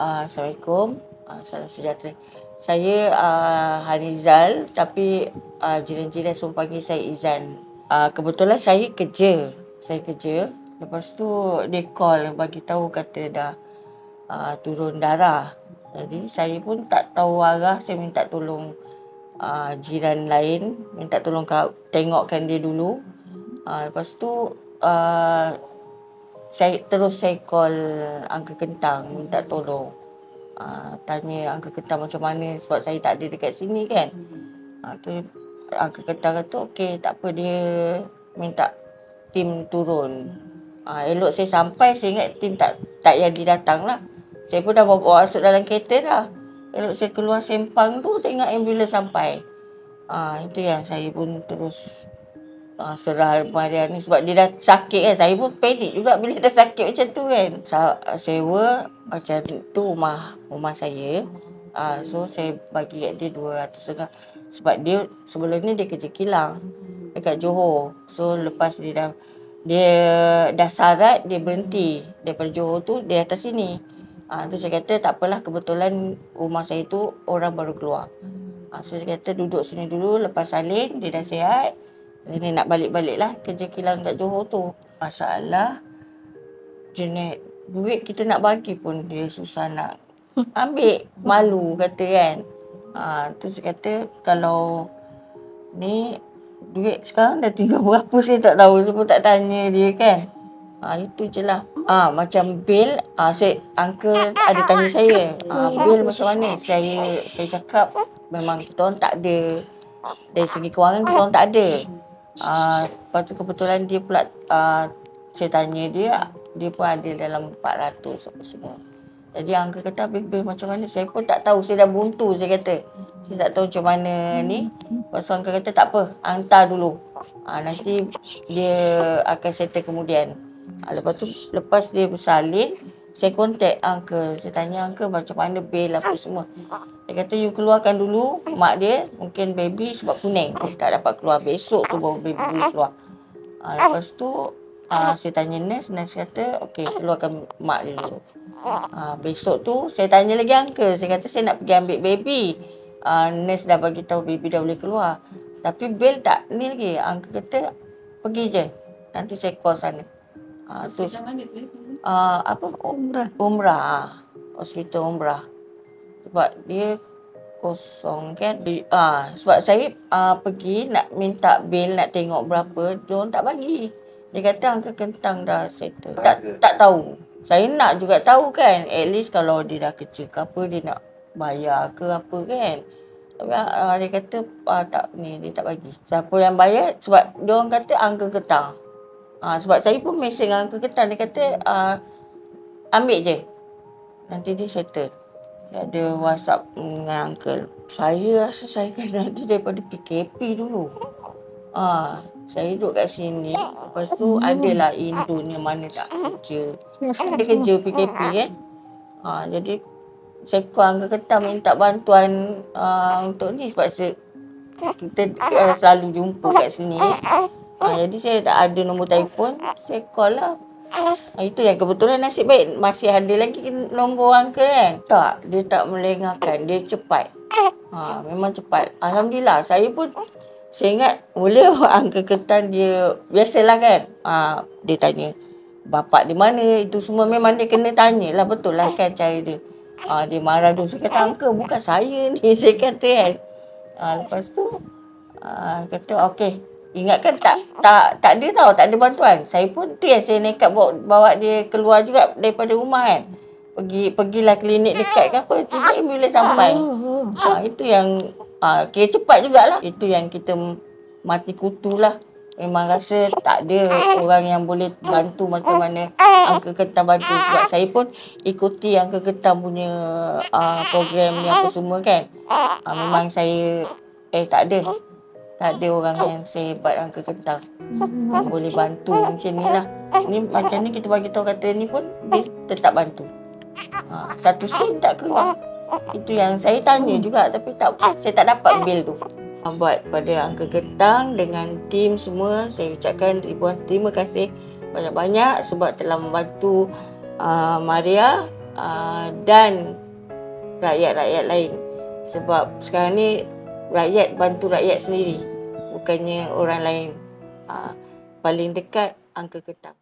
Assalamualaikum. Salam sejahtera. Saya Hanizal, tapi jiran-jiran semua panggil saya Izan. Kebetulan saya kerja. Lepas tu dia call bagi tahu kata dah turun darah. Jadi saya pun tak tahu arah, saya minta tolong jiran lain, minta tolong tengokkan dia dulu. Lepas tu saya call Uncle Kentang minta tolong. Tanya Uncle Kentang macam mana sebab saya tak ada dekat sini kan. Tu Uncle Kentang kata okey, tak apa, dia minta tim turun. Elok saya sampai, saya ingat tim tak jadi datang lah. Saya pun dah bawa masuk dalam kereta dah. Elok saya keluar sempang tu tengok ambulans sampai. Itu yang saya pun terus serah Maria ni sebab dia dah sakit kan. Saya pun panik juga bila dah sakit macam tu kan. Sewa macam tu rumah saya. So saya bagi kat dia 200 sebab dia sebelum ni dia kerja kilang dekat Johor. So lepas dia dah sarat, dia berhenti daripada Johor tu, dia atas sini. Tu saya kata tak apalah, kebetulan rumah saya tu orang baru keluar. So saya kata duduk sini dulu, lepas salin dia dah sihat. Dia nak balik-balik lah kerja kilang kat Johor tu. Masalah jenis duit kita nak bagi pun dia susah nak ambil. Malu kata kan. Tu saya kata kalau ni duit sekarang dah tinggal berapa saya tak tahu. Saya pun tak tanya dia kan. Itu je lah. Macam bil, uncle ada tanya saya. Bil macam mana? Saya cakap memang kita orang tak ada. Dari segi kewangan kita orang tak ada. Lepas tu kebetulan dia pula saya tanya dia pun ada dalam 400 apa semua. Jadi uncle kata bil macam mana? Saya pun tak tahu, saya dah buntu saya kata. Saya tak tahu macam mana ni. Lepas tu uncle kata tak apa, hantar dulu. Nanti dia akan settle kemudian. Lepas dia bersalin, saya contact uncle. Saya tanya uncle macam mana bil apa semua. Dia kata you keluarkan dulu mak dia, mungkin baby sebab kuning tak dapat keluar, besok tu baru baby boleh keluar. Lepas tu saya tanya nurse kata okey, keluarkan mak dia dulu. Besok tu saya tanya lagi uncle, saya kata saya nak pergi ambil baby. Nurse dah bagi tahu baby dah boleh keluar. Tapi bil tak ni lagi. Uncle kata pergi je, nanti saya call sana. Hospital mana tu? Umrah. Hospital Umrah. Sebab dia kosong kan. Sebab saya pergi nak minta bil, nak tengok berapa, dia orang tak bagi. Dia kata Uncle Kentang dah settle. Tak tahu. Saya nak juga tahu kan. At least kalau dia dah kerja ke apa, dia nak bayar ke apa kan. Tapi dia kata dia tak bagi. Siapa yang bayar? Sebab dia orang kata Uncle Kentang. Sebab saya pun mesej dengan Uncle Kentang. Dia kata ambil je, nanti dia settle. Saya ada WhatsApp dengan Uncle. Saya rasa saya kena ada daripada PKP dulu. Saya duduk kat sini. Lepas tu adalah Indon yang mana tak kerja. Dia kerja PKP kan. Jadi saya call Uncle Kentang minta bantuan untuk ni sebab kita selalu jumpa kat sini. Jadi saya dah ada nombor telefon, saya call lah. Itu yang kebetulan nasib baik masih ada lagi nombor uncle kan. Dia tak melengahkan, dia cepat. Memang cepat. Alhamdulillah, saya ingat mula Uncle Kentang dia biasalah kan. Dia tanya bapak di mana, itu semua memang dia kena tanya lah, betul lah kan cara dia. Dia marah dulu. Saya kata uncle bukan saya ni, saya kata kan. Lepas tu kata okey. Ingatkan tak ada tau, tak ada bantuan. Saya pun tu yang saya nekat bawa dia keluar juga daripada rumah kan. Pergilah klinik dekat ke apa, tiba ambulans sampai. Itu yang kira cepat jugalah. Itu yang kita mati kutu lah. Memang rasa tak ada orang yang boleh bantu macam mana Uncle Kentang bantu. Sebab saya pun ikuti Uncle Kentang punya program ni apa semua kan. Memang saya tak ada orang yang sehebat Uncle Kentang boleh bantu macam ni lah. Ni macam ni kita bagi tahu kata ni pun dia tetap bantu. Satu sen tak keluar. Itu yang saya tanya juga tapi saya tak dapat bil tu. Buat pada Uncle Kentang dengan tim semua, saya ucapkan ribuan terima kasih banyak-banyak sebab telah membantu Maria dan rakyat-rakyat lain. Sebab sekarang ni rakyat bantu rakyat sendiri, bukannya orang lain. Paling dekat Uncle Ketang.